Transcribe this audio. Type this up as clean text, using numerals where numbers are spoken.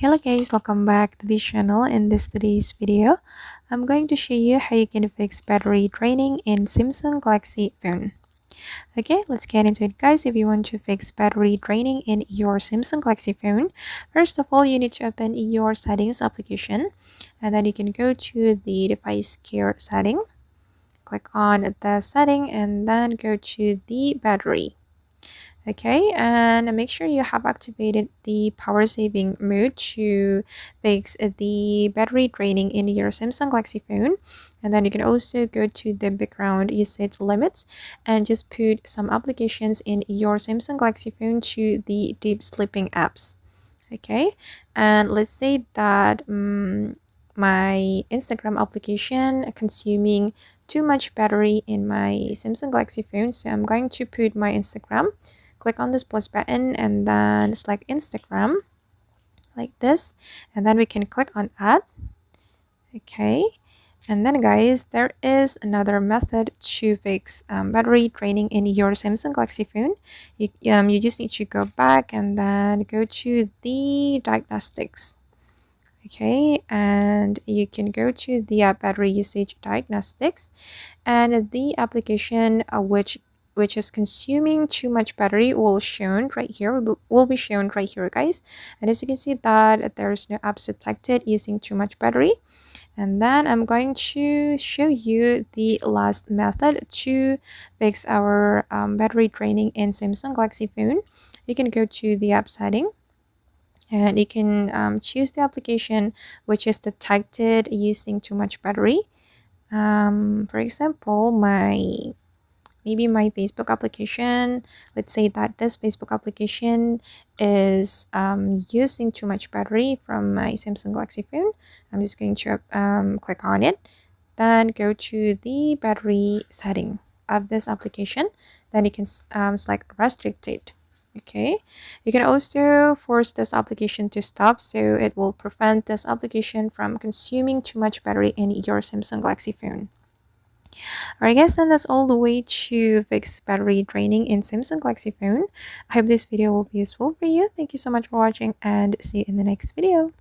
Hello guys, welcome back to the channel. In today's video, I'm going to show you how you can fix battery draining in Samsung Galaxy phone. Okay, let's get into it guys. If you want to fix battery draining in your Samsung Galaxy phone, first of all, you need to open your settings application and then you can go to the device care setting. Click on the setting and then go to the battery. Okay, and make sure you have activated the power saving mode to fix the battery draining in your Samsung Galaxy phone. And then you can also go to the background usage limits and just put some applications in your Samsung Galaxy phone to the deep sleeping apps. Okay, and let's say that my Instagram application consuming too much battery in my Samsung Galaxy phone, so I'm going to put my Instagram. Click on this plus button and then select Instagram like this, and then we can click on add. Okay, and then guys, there is another method to fix battery draining in your Samsung Galaxy phone. You just need to go back and then go to the diagnostics. Okay, and you can go to the battery usage diagnostics, and the application which is consuming too much battery will be shown right here guys. And as you can see that there's no apps detected using too much battery. And then I'm going to show you the last method to fix our battery draining in Samsung Galaxy phone. You can go to the app setting and you can choose the application which is detected using too much battery. For example, maybe my Facebook application. Let's say that this Facebook application is using too much battery from my Samsung Galaxy phone. I'm just going to click on it, then go to the battery setting of this application. Then you can select restricted. Okay, you can also force this application to stop, so it will prevent this application from consuming too much battery in your Samsung Galaxy phone. Alright guys, and that's all the way to fix battery draining in Samsung Galaxy phone. I hope this video will be useful for you. Thank you so much for watching and see you in the next video.